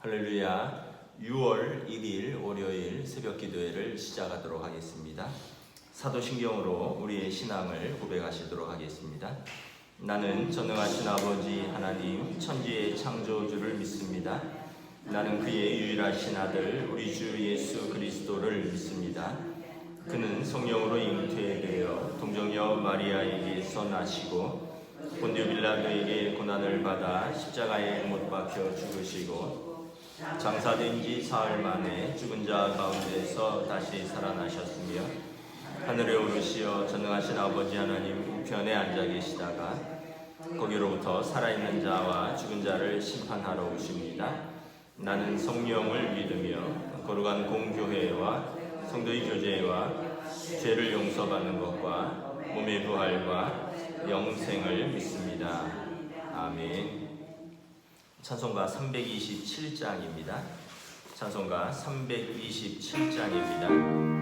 할렐루야. 6월 1일 월요일 새벽 기도회를 시작하도록 하겠습니다. 사도신경으로 우리의 신앙을 고백하시도록 하겠습니다. 나는 전능하신 아버지 하나님 천지의 창조주를 믿습니다. 나는 그의 유일하신 아들 우리 주 예수 그리스도를 믿습니다. 그는 성령으로 잉태되어 동정녀 마리아에게서 나시고 본디오 빌라도에게 고난을 받아 십자가에 못 박혀 죽으시고 장사된 지 사흘 만에 죽은 자 가운데서 다시 살아나셨으며 하늘에 오르시어 전능하신 아버지 하나님 우편에 앉아 계시다가 거기로부터 살아있는 자와 죽은 자를 심판하러 오십니다. 나는 성령을 믿으며 거룩한 공교회와 성도의 교제와 죄를 용서받는 것과 몸의 부활과 영생을 믿습니다. 아멘. 찬송가 327장입니다. 찬송가 327장입니다.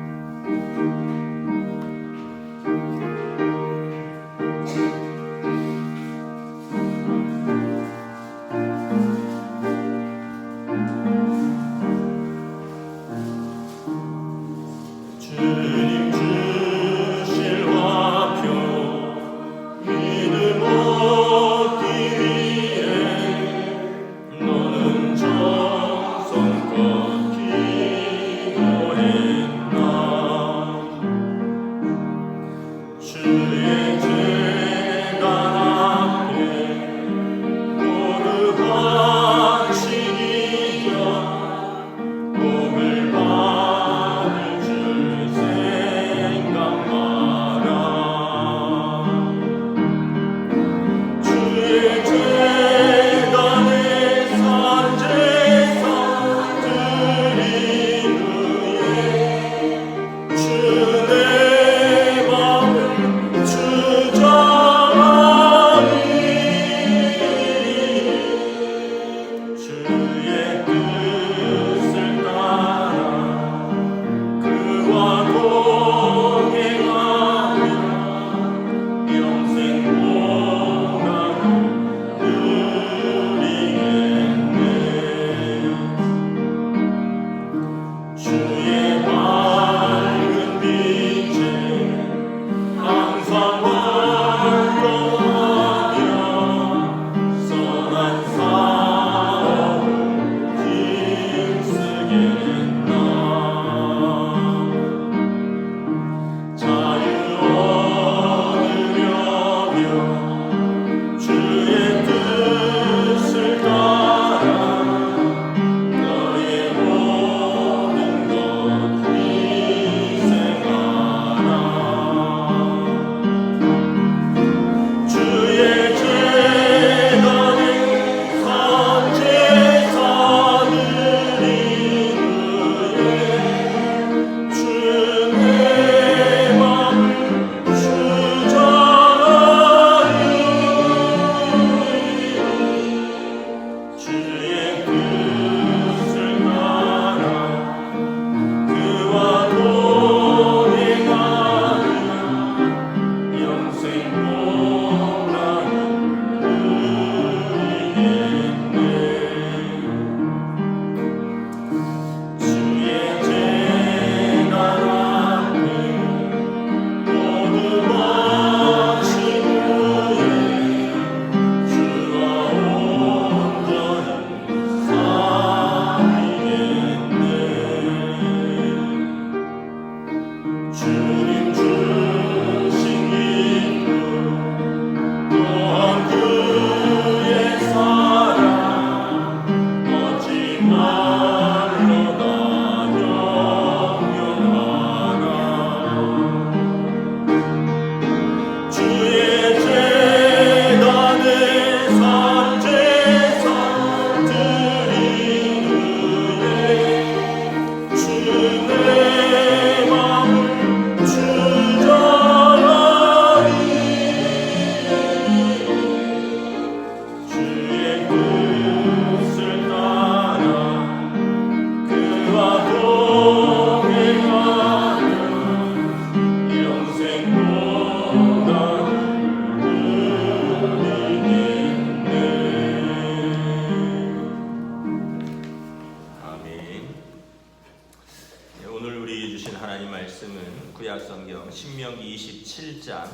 말씀은 구약성경 신명기 27장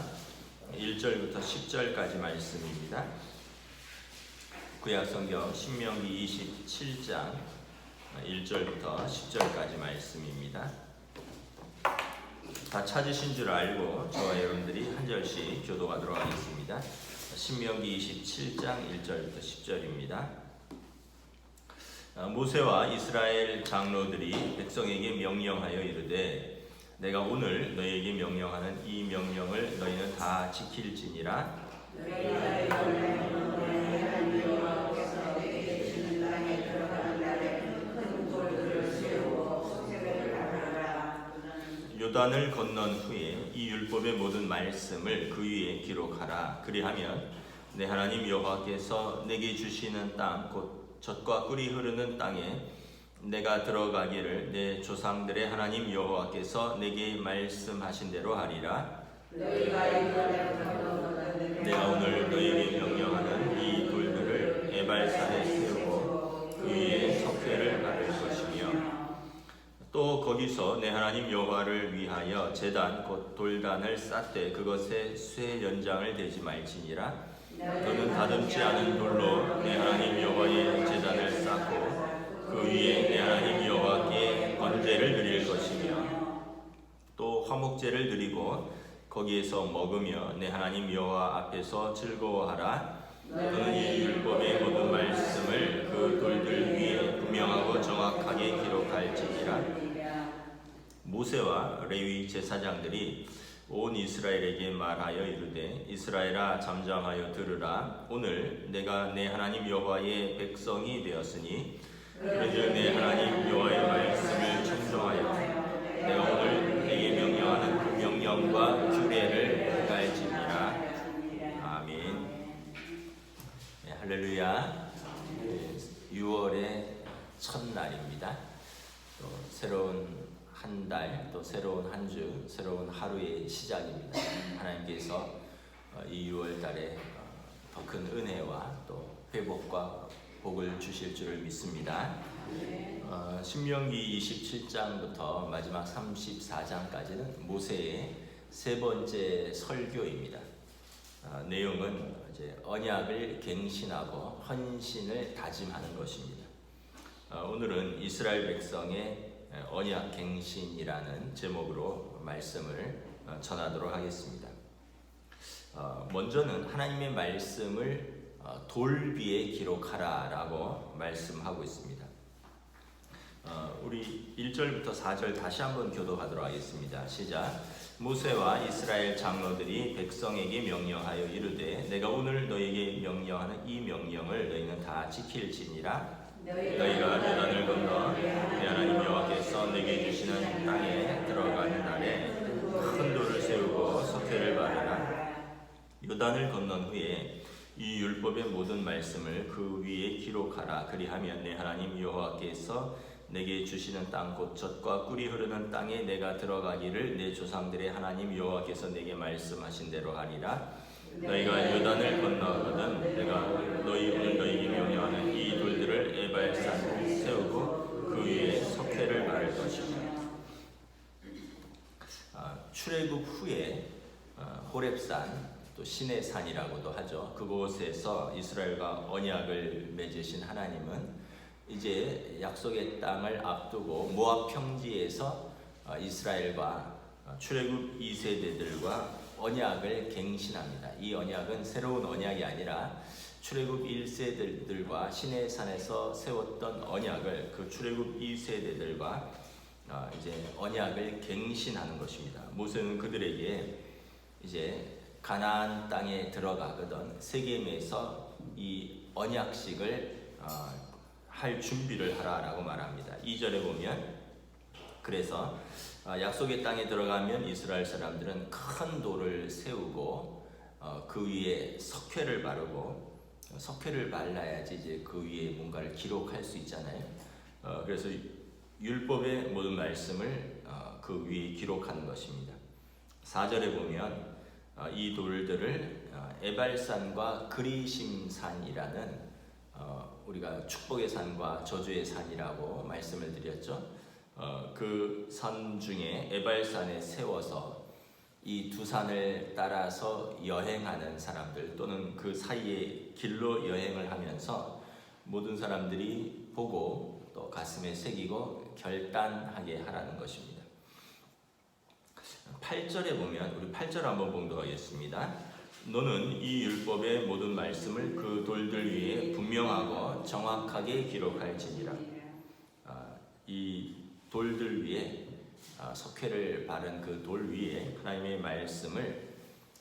1절부터 10절까지 말씀입니다. 구약성경 신명기 27장 1절부터 10절까지 말씀입니다. 다 찾으신 줄 알고 저와 여러분들이 한 절씩 교도하도록 하겠습니다. 신명기 27장 1절부터 10절입니다. 모세와 이스라엘 장로들이 백성에게 명령하여 이르되 내가 오늘 너희에게 명령하는 이 명령을 너희는 다 지킬지니라. 요단을 건넌 후에 이 율법의 모든 말씀을 그 위에 기록하라. 그리하면 내 하나님 여호와께서 내게 주시는 땅 곧 젖과 꿀이 흐르는 땅에 내가 들어가기를 내 조상들의 하나님 여호와께서 내게 말씀하신 대로 하리라. 내가 오늘 너희에게 명령하는 이 돌들을 에발산에 세우고 그 위에 석회를 바를 것이며 또 거기서 내 하나님 여호와를 위하여 제단 곧 돌단을 쌓되 그것에 쇠 연장을 대지 말지니라. 너는 다듬지 않은 돌로 내 하나님 여호와의 제단을 쌓고 그 위에 내 하나님 여호와께 번제를 드릴 것이며 또 화목제를 드리고 거기에서 먹으며 내 하나님 여호와 앞에서 즐거워하라. 너는 이 율법의 모든 말씀을 그 돌들 위에 분명하고 정확하게 기록할지니라. 모세와 레위 제사장들이 온 이스라엘에게 말하여 이르되 이스라엘아 잠잠하여 들으라. 오늘 내가 내 하나님 여호와의 백성이 되었으니 그런즉 내 하나님 여호와의 말씀을 청종하여 내가 오늘 내게 명령하는 그 명령과 규례를 행할지니라. 아멘. 네, 할렐루야. 6월의 첫날입니다. 또 새로운 한 달, 또 새로운 한 주, 새로운 하루의 시작입니다. 하나님께서 이 6월 달에 더 큰 은혜와 또 회복과 복을 주실 줄을 믿습니다. 신명기 27장부터 마지막 34장까지는 모세의 세 번째 설교입니다. 내용은 이제 언약을 갱신하고 헌신을 다짐하는 것입니다. 오늘은 이스라엘 백성의 언약 갱신이라는 제목으로 말씀을 전하도록 하겠습니다. 먼저는 하나님의 말씀을 돌 위에 기록하라 라고 말씀하고 있습니다. 우리 1절부터 4절 다시 한번 교도하도록 하겠습니다. 시작. 모세와 이스라엘 장로들이 백성에게 명령하여 이르되 내가 오늘 너희에게 명령하는 이 명령을 너희는 다 지킬지니라. 너희가 요단을 건너 내 하나님 여호와께서 내게 주시는 땅에 들어가는 날에 큰 돌을 세우고 석회를 바르라. 요단을 건넌 후에 이 율법의 모든 말씀을 그 위에 기록하라. 그리하면 내 하나님 여호와께서 내게 주시는 땅 곧 젖과 꿀이 흐르는 땅에 내가 들어가기를 내 조상들의 하나님 여호와께서 내게 말씀하신 대로 하리라. 너희가 요단을 건너거든 내가 오늘 너희에게 명령하는 이 돌들을 에발산에 세우고 그 위에 석회를 바를 것이다. 출애굽 후에 호렙산 또 신의 산이라고도 하죠. 그곳에서 이스라엘과 언약을 맺으신 하나님은 이제 약속의 땅을 앞두고 모압 평지에서 이스라엘과 출애굽 2세대들과 언약을 갱신합니다. 이 언약은 새로운 언약이 아니라 출애굽 1세대들과 시내 산에서 세웠던 언약을 그 출애굽 2세대들과 이제 언약을 갱신하는 것입니다. 모세는 그들에게 이제 가나안 땅에 들어가거든 세겜에서 이 언약식을 할 준비를 하라라고 말합니다. 2절에 보면 그래서 약속의 땅에 들어가면 이스라엘 사람들은 큰 돌을 세우고 그 위에 석회를 바르고 석회를 발라야지 이제 그 위에 뭔가를 기록할 수 있잖아요. 그래서 율법의 모든 말씀을 그 위에 기록하는 것입니다. 4절에 보면 이 돌들을 에발산과 그리심산이라는 우리가 축복의 산과 저주의 산이라고 말씀을 드렸죠. 그 산 중에 에발산에 세워서 이 두 산을 따라서 여행하는 사람들 또는 그 사이에 길로 여행을 하면서 모든 사람들이 보고 또 가슴에 새기고 결단하게 하라는 것입니다. 8절에 보면 우리 8절 한번 봉독하겠습니다. 너는 이 율법의 모든 말씀을 그 돌들 위에 분명하고 정확하게 기록할지니라. 이 돌들 위에 석회를 바른 그 돌 위에 하나님의 말씀을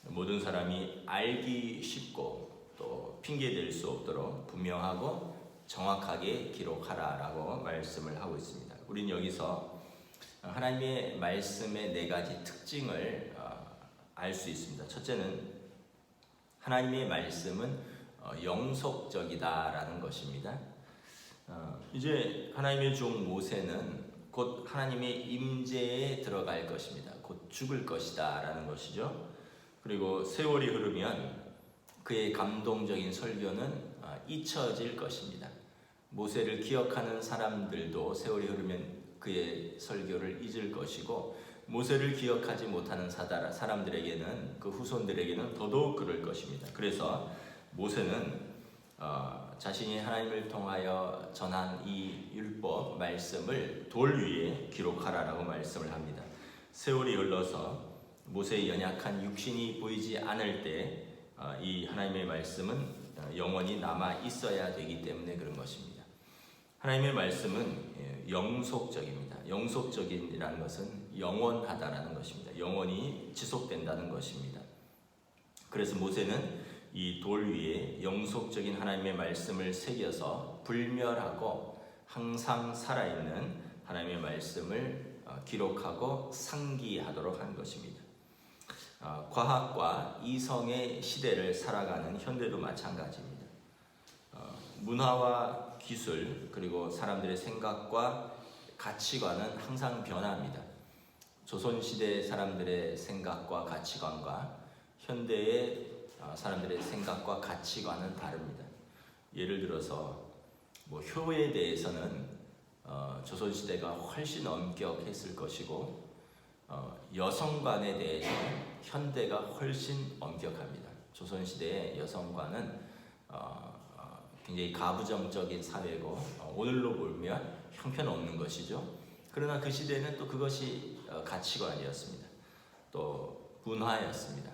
모든 사람이 알기 쉽고 또 핑계댈 수 없도록 분명하고 정확하게 기록하라라고 말씀을 하고 있습니다. 우린 여기서 하나님의 말씀의 네 가지 특징을 알 수 있습니다. 첫째는 하나님의 말씀은 영속적이다라는 것입니다. 이제 하나님의 종 모세는 곧 하나님의 임재에 들어갈 것입니다. 곧 죽을 것이다 라는 것이죠. 그리고 세월이 흐르면 그의 감동적인 설교는 잊혀질 것입니다. 모세를 기억하는 사람들도 세월이 흐르면 그의 설교를 잊을 것이고, 모세를 기억하지 못하는 사람들에게는, 그 후손들에게는 더더욱 그럴 것입니다. 그래서 모세는 자신이 하나님을 통하여 전한 이 율법 말씀을 돌 위에 기록하라라고 말씀을 합니다. 세월이 흘러서 모세의 연약한 육신이 보이지 않을 때 이 하나님의 말씀은 영원히 남아 있어야 되기 때문에 그런 것입니다. 하나님의 말씀은 영속적입니다. 영속적이라는 것은 영원하다라는 것입니다. 영원히 지속된다는 것입니다. 그래서 모세는 이 돌 위에 영속적인 하나님의 말씀을 새겨서 불멸하고 항상 살아있는 하나님의 말씀을 기록하고 상기하도록 한 것입니다. 과학과 이성의 시대를 살아가는 현대도 마찬가지입니다. 문화와 기술 그리고 사람들의 생각과 가치관은 항상 변합니다. 조선시대 사람들의 생각과 가치관과 현대의 사람들의 생각과 가치관은 다릅니다. 예를 들어서 효에 대해서는 조선시대가 훨씬 엄격했을 것이고, 여성관에 대해서는 현대가 훨씬 엄격합니다. 조선시대의 여성관은 굉장히 가부장적인 사회고 오늘로 보면 형편없는 것이죠. 그러나 그 시대는 또 그것이 가치관이었습니다. 또 문화였습니다.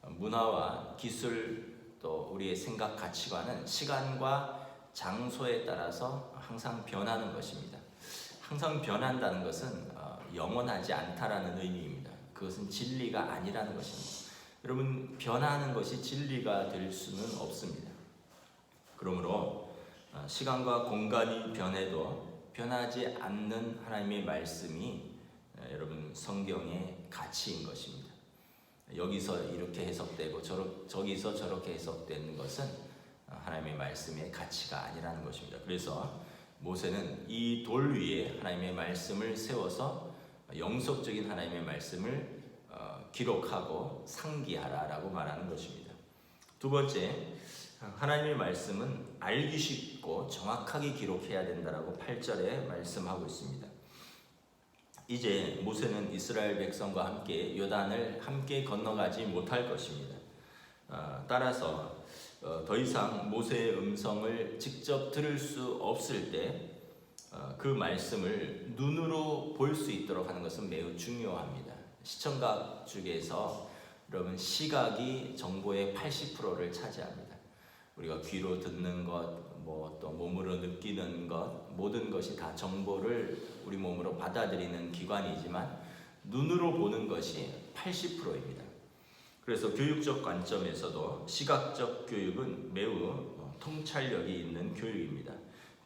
문화와 기술 또 우리의 생각 가치관은 시간과 장소에 따라서 항상 변하는 것입니다. 항상 변한다는 것은 영원하지 않다라는 의미입니다. 그것은 진리가 아니라는 것입니다. 여러분, 변하는 것이 진리가 될 수는 없습니다. 그러므로 시간과 공간이 변해도 변하지 않는 하나님의 말씀이 여러분 성경의 가치인 것입니다. 여기서 이렇게 해석되고 저기서 저렇게 해석되는 것은 하나님의 말씀의 가치가 아니라는 것입니다. 그래서 모세는 이 돌 위에 하나님의 말씀을 세워서 영속적인 하나님의 말씀을 기록하고 상기하라라고 말하는 것입니다. 두 번째, 하나님의 말씀은 알기 쉽고 정확하게 기록해야 된다라고 8절에 말씀하고 있습니다. 이제 모세는 이스라엘 백성과 함께 요단을 함께 건너가지 못할 것입니다. 따라서 더 이상 모세의 음성을 직접 들을 수 없을 때 그 말씀을 눈으로 볼 수 있도록 하는 것은 매우 중요합니다. 시청각 중에서 여러분 시각이 정보의 80%를 차지합니다. 우리가 귀로 듣는 것, 또 몸으로 느끼는 것, 모든 것이 다 정보를 우리 몸으로 받아들이는 기관이지만 눈으로 보는 것이 80%입니다. 그래서 교육적 관점에서도 시각적 교육은 매우 통찰력이 있는 교육입니다.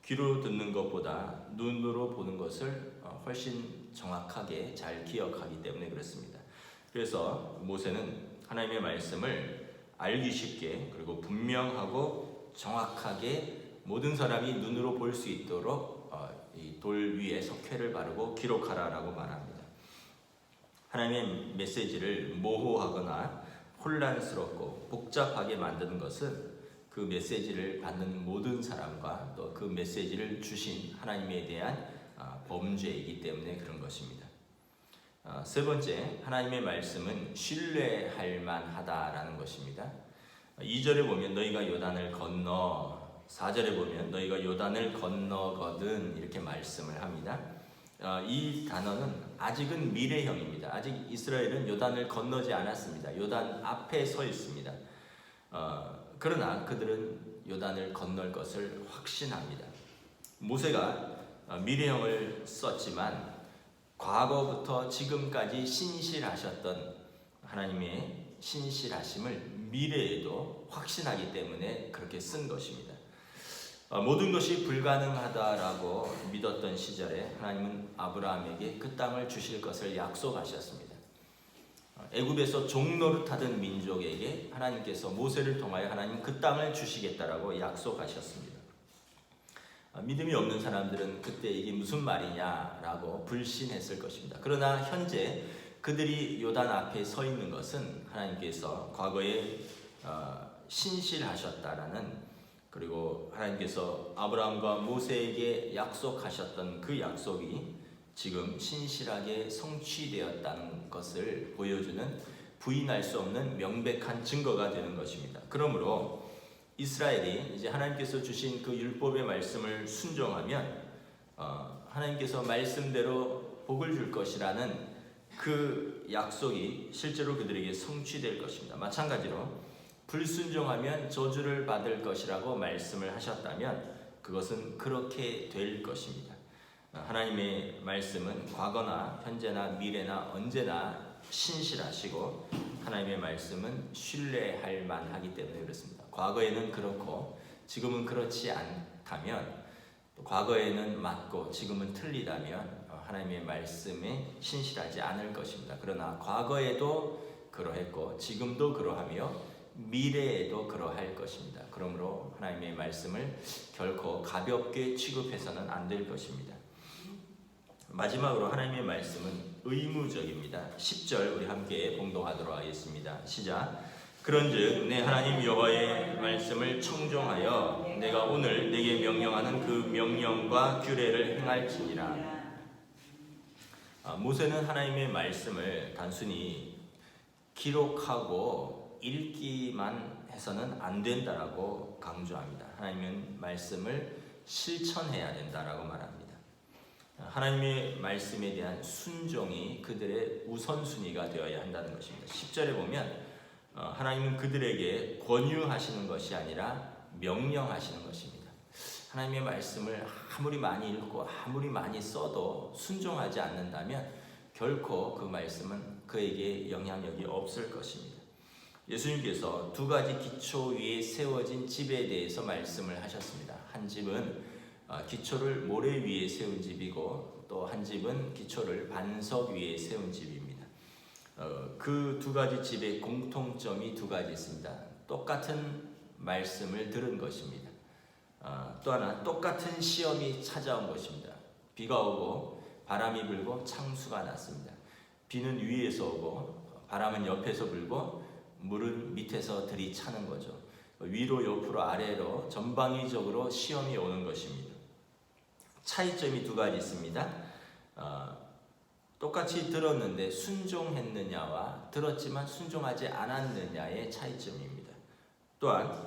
귀로 듣는 것보다 눈으로 보는 것을 훨씬 정확하게 잘 기억하기 때문에 그렇습니다. 그래서 모세는 하나님의 말씀을 알기 쉽게 그리고 분명하고 정확하게 모든 사람이 눈으로 볼 수 있도록 이 돌 위에 석회를 바르고 기록하라라고 말합니다. 하나님의 메시지를 모호하거나 혼란스럽고 복잡하게 만드는 것은 그 메시지를 받는 모든 사람과 또 그 메시지를 주신 하나님에 대한 범죄이기 때문에 그런 것입니다. 세 번째, 하나님의 말씀은 신뢰할 만하다라는 것입니다. 2절에 보면 너희가 요단을 건너, 4절에 보면 너희가 요단을 건너거든 이렇게 말씀을 합니다. 이 단어는 아직은 미래형입니다. 아직 이스라엘은 요단을 건너지 않았습니다. 요단 앞에 서 있습니다. 그러나 그들은 요단을 건널 것을 확신합니다. 모세가 미래형을 썼지만 과거부터 지금까지 신실하셨던 하나님의 신실하심을 미래에도 확신하기 때문에 그렇게 쓴 것입니다. 모든 것이 불가능하다라고 믿었던 시절에 하나님은 아브라함에게 그 땅을 주실 것을 약속하셨습니다. 애굽에서 종노릇하던 민족에게 하나님께서 모세를 통하여 하나님 그 땅을 주시겠다라고 약속하셨습니다. 믿음이 없는 사람들은 그때 이게 무슨 말이냐라고 불신했을 것입니다. 그러나 현재 그들이 요단 앞에 서 있는 것은 하나님께서 과거에 신실하셨다라는, 그리고 하나님께서 아브라함과 모세에게 약속하셨던 그 약속이 지금 신실하게 성취되었다는 것을 보여주는 부인할 수 없는 명백한 증거가 되는 것입니다. 그러므로 이스라엘이 이제 하나님께서 주신 그 율법의 말씀을 순종하면 하나님께서 말씀대로 복을 줄 것이라는 그 약속이 실제로 그들에게 성취될 것입니다. 마찬가지로 불순종하면 저주를 받을 것이라고 말씀을 하셨다면 그것은 그렇게 될 것입니다. 하나님의 말씀은 과거나 현재나 미래나 언제나 신실하시고 하나님의 말씀은 신뢰할 만하기 때문에 그렇습니다. 과거에는 그렇고 지금은 그렇지 않다면, 또 과거에는 맞고 지금은 틀리다면 하나님의 말씀에 신실하지 않을 것입니다. 그러나 과거에도 그러했고 지금도 그러하며 미래에도 그러할 것입니다. 그러므로 하나님의 말씀을 결코 가볍게 취급해서는 안 될 것입니다. 마지막으로 하나님의 말씀은 의무적입니다. 10절 우리 함께 봉독하도록 하겠습니다. 시작. 그런즉 내 하나님 여호와의 말씀을 청종하여 내가 오늘 내게 명령하는 그 명령과 규례를 행할지니라. 모세는 하나님의 말씀을 단순히 기록하고 읽기만 해서는 안 된다라고 강조합니다. 하나님의 말씀을 실천해야 된다라고 말합니다. 하나님의 말씀에 대한 순종이 그들의 우선순위가 되어야 한다는 것입니다. 10절에 보면 하나님은 그들에게 권유하시는 것이 아니라 명령하시는 것입니다. 하나님의 말씀을 아무리 많이 읽고 아무리 많이 써도 순종하지 않는다면 결코 그 말씀은 그에게 영향력이 없을 것입니다. 예수님께서 두 가지 기초 위에 세워진 집에 대해서 말씀을 하셨습니다. 한 집은 기초를 모래 위에 세운 집이고 또 한 집은 기초를 반석 위에 세운 집입니다. 그 두 가지 집의 공통점이 두 가지 있습니다. 똑같은 말씀을 들은 것입니다. 또 하나 똑같은 시험이 찾아온 것입니다. 비가 오고 바람이 불고 창수가 났습니다. 비는 위에서 오고 바람은 옆에서 불고 물은 밑에서 들이차는 거죠. 위로 옆으로 아래로 전방위적으로 시험이 오는 것입니다. 차이점이 두 가지 있습니다. 똑같이 들었는데 순종했느냐와 들었지만 순종하지 않았느냐의 차이점입니다. 또한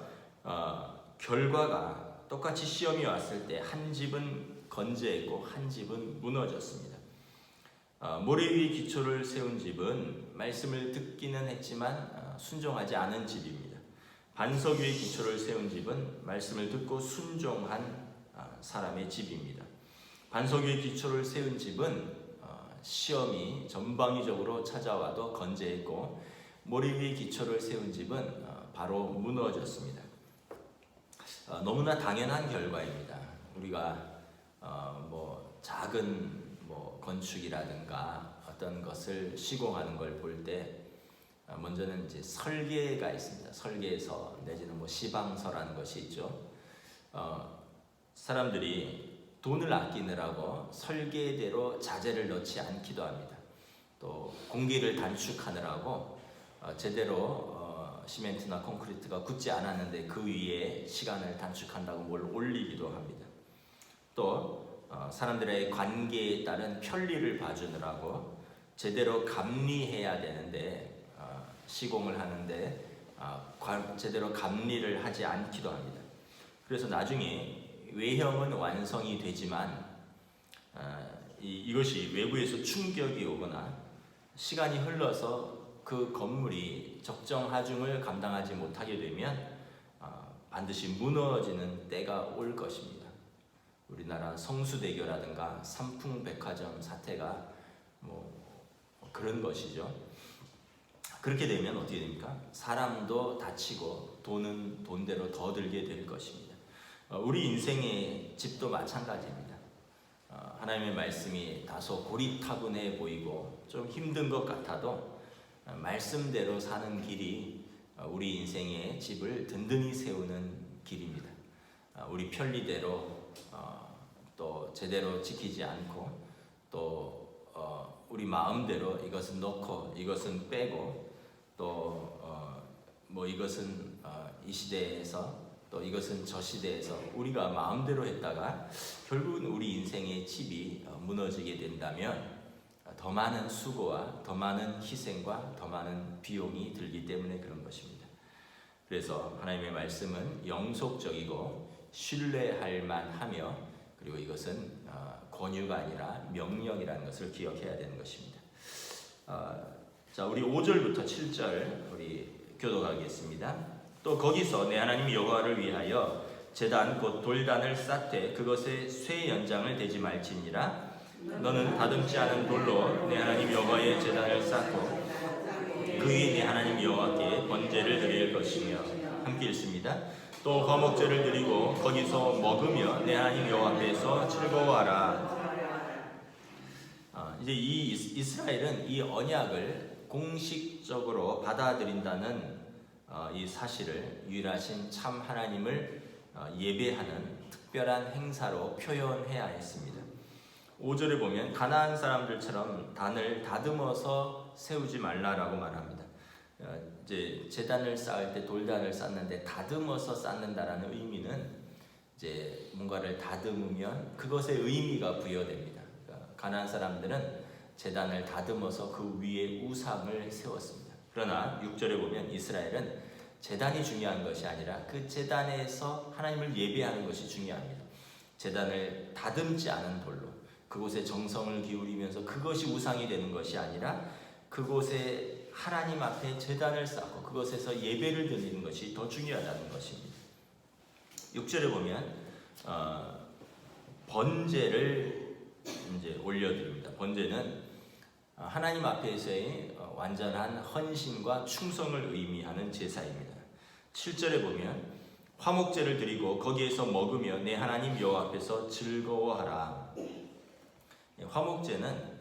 결과가 똑같이 시험이 왔을 때 한 집은 건재했고 한 집은 무너졌습니다. 모래 위에 기초를 세운 집은 말씀을 듣기는 했지만 순종하지 않은 집입니다. 반석 위에 기초를 세운 집은 말씀을 듣고 순종한 사람의 집입니다. 반석 위에 기초를 세운 집은 시험이 전방위적으로 찾아와도 건재했고 모래 위에 기초를 세운 집은 바로 무너졌습니다. 너무나 당연한 결과입니다. 우리가 작은 건축이라든가 어떤 것을 시공하는 걸 볼 때 먼저는 이제 설계가 있습니다. 설계서 내지는 시방서라는 것이 있죠. 사람들이 돈을 아끼느라고 설계대로 자재를 넣지 않기도 합니다. 또 공기를 단축하느라고 제대로 시멘트나 콘크리트가 굳지 않았는데 그 위에 시간을 단축한다고 뭘 올리기도 합니다. 또 사람들의 관계에 따른 편리를 봐주느라고 제대로 감리해야 되는데 시공을 하는데 제대로 감리를 하지 않기도 합니다. 그래서 나중에 외형은 완성이 되지만 이것이 외부에서 충격이 오거나 시간이 흘러서 그 건물이 적정 하중을 감당하지 못하게 되면 반드시 무너지는 때가 올 것입니다. 우리나라 성수대교라든가 삼풍백화점 사태가 그런 것이죠. 그렇게 되면 어떻게 됩니까? 사람도 다치고 돈은 돈대로 더 들게 될 것입니다. 우리 인생의 집도 마찬가지입니다. 하나님의 말씀이 다소 고리타분해 보이고 좀 힘든 것 같아도 말씀대로 사는 길이 우리 인생의 집을 든든히 세우는 길입니다. 우리 편리대로 또 제대로 지키지 않고 또 우리 마음대로 이것은 넣고 이것은 빼고 또 이것은 이 시대에서 또 이것은 저 시대에서 우리가 마음대로 했다가 결국은 우리 인생의 집이 무너지게 된다면 더 많은 수고와 더 많은 희생과 더 많은 비용이 들기 때문에 그런 것입니다. 그래서 하나님의 말씀은 영속적이고 신뢰할 만하며 그리고 이것은 권유가 아니라 명령이라는 것을 기억해야 되는 것입니다. 자, 우리 5절부터 7절 우리 교독하겠습니다. 또 거기서 내 하나님 여호와를 위하여 제단 곧 돌단을 쌓되 그것에 쇠 연장을 대지 말지니라. 너는 다듬지 않은 돌로 내 하나님 여호와의 제단을 쌓고 그 위에 내 하나님 여호와께 번제를 드릴 것이며 함께 읽습니다. 또 화목제를 드리고 거기서 먹으며 내 하나님 여호와 앞에서 즐거워하라. 이제 이 이스라엘은 이 언약을 공식적으로 받아들인다는 이 사실을 유일하신 참 하나님을 예배하는 특별한 행사로 표현해야 했습니다. 5절에 보면 가나안 사람들처럼 단을 다듬어서 세우지 말라라고 말합니다. 이제 제단을 쌓을 때 돌단을 쌓는데 다듬어서 쌓는다라는 의미는 이제 뭔가를 다듬으면 그것에 의미가 부여됩니다. 그러니까 가나안 사람들은 제단을 다듬어서 그 위에 우상을 세웠습니다. 그러나 6절에 보면 이스라엘은 제단이 중요한 것이 아니라 그 제단에서 하나님을 예배하는 것이 중요합니다. 제단을 다듬지 않은 돌로 그곳에 정성을 기울이면서 그것이 우상이 되는 것이 아니라 그곳에 하나님 앞에 제단을 쌓고 그곳에서 예배를 드리는 것이 더 중요하다는 것입니다. 6절에 보면 번제를 이제 올려드립니다. 번제는 하나님 앞에서의 완전한 헌신과 충성을 의미하는 제사입니다. 7절에 보면 화목제를 드리고 거기에서 먹으며 내 하나님 여호와 앞에서 즐거워하라. 화목제는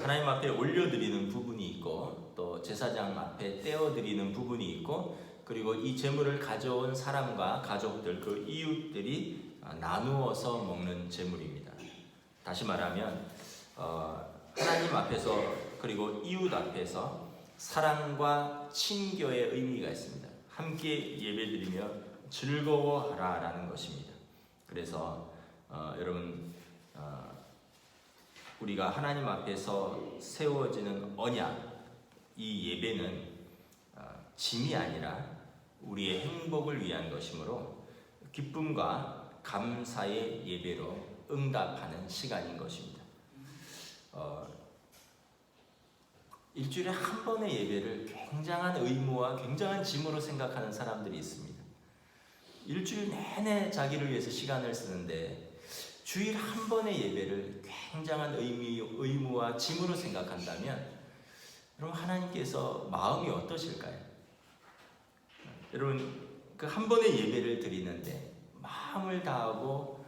하나님 앞에 올려드리는 부분이 있고 또 제사장 앞에 떼어드리는 부분이 있고 그리고 이 제물을 가져온 사람과 가족들 그 이웃들이 나누어서 먹는 제물입니다. 다시 말하면 하나님 앞에서 그리고 이웃 앞에서 사랑과 친교의 의미가 있습니다. 함께 예배드리며 즐거워하라라는 것입니다. 그래서 여러분 우리가 하나님 앞에서 세워지는 언약, 이 예배는 짐이 아니라 우리의 행복을 위한 것이므로 기쁨과 감사의 예배로 응답하는 시간인 것입니다. 일주일에 한 번의 예배를 굉장한 의무와 굉장한 짐으로 생각하는 사람들이 있습니다. 일주일 내내 자기를 위해서 시간을 쓰는데 주일 한 번의 예배를 굉장한 의무와 짐으로 생각한다면 여러분 하나님께서 마음이 어떠실까요? 여러분 그 한 번의 예배를 드리는데 마음을 다하고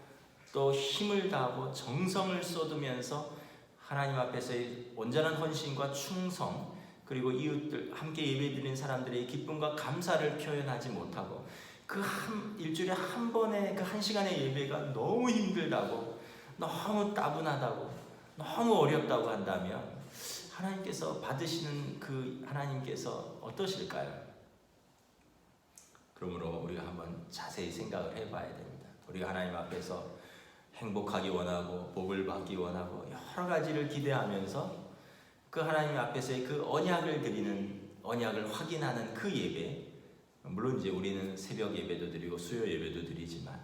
또 힘을 다하고 정성을 쏟으면서 하나님 앞에서의 온전한 헌신과 충성 그리고 이웃들 함께 예배드리는 사람들의 기쁨과 감사를 표현하지 못하고 그 일주일에 한 번의 그 한 시간의 예배가 너무 힘들다고 너무 따분하다고 너무 어렵다고 한다면 하나님께서 받으시는 그 하나님께서 어떠실까요? 그러므로 우리가 한번 자세히 생각을 해봐야 됩니다. 우리가 하나님 앞에서 행복하기 원하고 복을 받기 원하고 여러 가지를 기대하면서 그 하나님 앞에서의 그 언약을 확인하는 그 예배, 물론 이제 우리는 새벽 예배도 드리고 수요 예배도 드리지만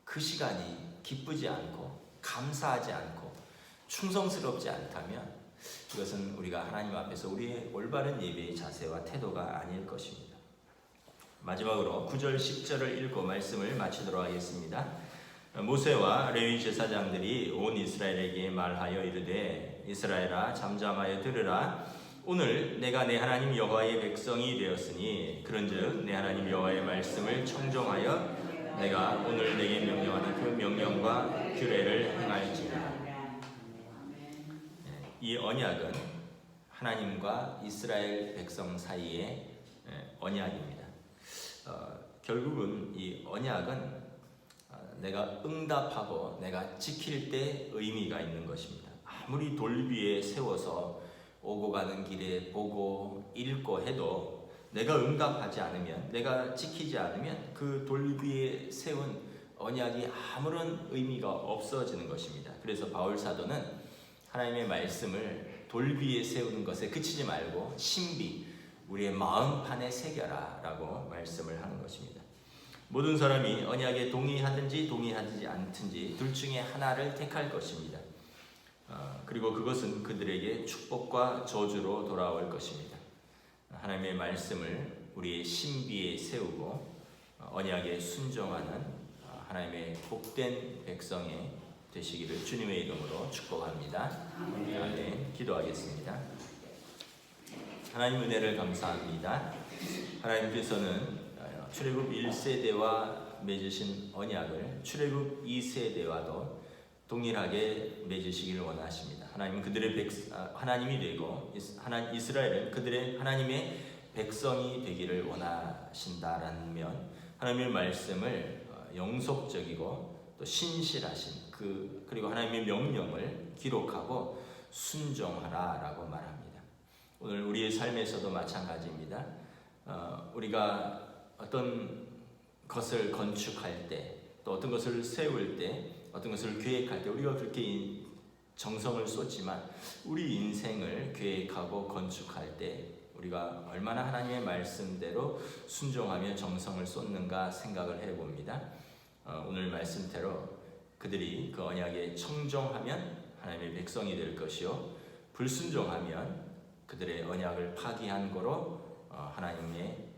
그 시간이 기쁘지 않고 감사하지 않고 충성스럽지 않다면 이것은 우리가 하나님 앞에서 우리의 올바른 예배의 자세와 태도가 아닐 것입니다. 마지막으로 9절 10절을 읽고 말씀을 마치도록 하겠습니다. 모세와 레위 제사장들이 온 이스라엘에게 말하여 이르되 이스라엘아 잠잠하여 들으라. 오늘 내가 내 하나님 여호와의 백성이 되었으니 그런즉 내 하나님 여호와의 말씀을 청종하여 내가 오늘 내게 명령하는 그 명령과 규례를 행할지니라. 이 언약은 하나님과 이스라엘 백성 사이의 언약입니다. 결국은 이 언약은 내가 응답하고 내가 지킬 때 의미가 있는 것입니다. 아무리 돌 위에 세워서 오고 가는 길에 보고 읽고 해도 내가 응답하지 않으면, 내가 지키지 않으면 그 돌 위에 세운 언약이 아무런 의미가 없어지는 것입니다. 그래서 바울 사도는 하나님의 말씀을 돌 위에 세우는 것에 그치지 말고 신비, 우리의 마음판에 새겨라 라고 말씀을 하는 것입니다. 모든 사람이 언약에 동의하든지 동의하지 않든지 둘 중에 하나를 택할 것입니다. 그리고 그것은 그들에게 축복과 저주로 돌아올 것입니다. 하나님의 말씀을 우리의 신비에 세우고 언약에 순종하는 하나님의 복된 백성이 되시기를 주님의 이름으로 축복합니다. 아멘. 기도하겠습니다. 하나님 은혜를 감사합니다. 하나님께서는 출애굽 1세대와 맺으신 언약을 출애굽 2세대와도 동일하게 맺으시기를 원하십니다. 하나님은 그들의 하나님이 되고 이스라엘은 그들의 하나님의 백성이 되기를 원하신다라는 면, 하나님의 말씀을 영속적이고 또 신실하신 그리고 하나님의 명령을 기록하고 순종하라라고 말합니다. 오늘 우리의 삶에서도 마찬가지입니다. 우리가 어떤 것을 건축할 때, 또 어떤 것을 세울 때, 어떤 것을 계획할 때 우리가 그렇게 정성을 쏟지만 우리 인생을 계획하고 건축할 때 우리가 얼마나 하나님의 말씀대로 순종하며 정성을 쏟는가 생각을 해봅니다. 오늘 말씀대로 그들이 그 언약에 청종하면 하나님의 백성이 될 것이요, 불순종하면 그들의 언약을 파기한 거로 하나님의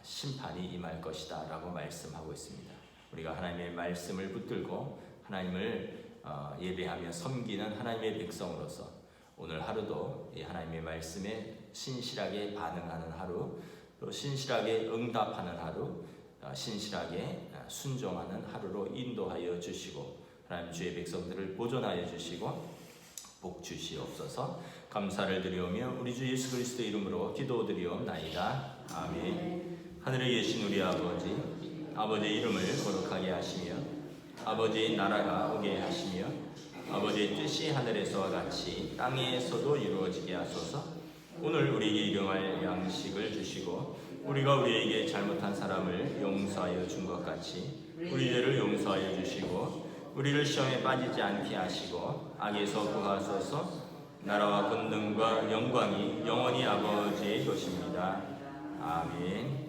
심판이 임할 것이다 라고 말씀하고 있습니다. 우리가 하나님의 말씀을 붙들고 하나님을 예배하며 섬기는 하나님의 백성으로서 오늘 하루도 이 하나님의 말씀에 신실하게 반응하는 하루, 또 신실하게 응답하는 하루, 신실하게 순종하는 하루로 인도하여 주시고 하나님 주의 백성들을 보존하여 주시고 복 주시옵소서. 감사를 드리오며 우리 주 예수 그리스도 이름으로 기도드리옵나이다. 아멘. 하늘에 계신 우리 아버지의 이름을 거룩하게 하시며 아버지의 나라가 오게 하시며 아버지의 뜻이 하늘에서와 같이 땅에서도 이루어지게 하소서. 오늘 우리에게 일용할 양식을 주시고 우리가 우리에게 잘못한 사람을 용서하여 준 것 같이 우리 죄를 용서하여 주시고 우리를 시험에 빠지지 않게 하시고 악에서 구하소서. 나라와 권능과 영광이 영원히 아버지의 것입니다. 아멘.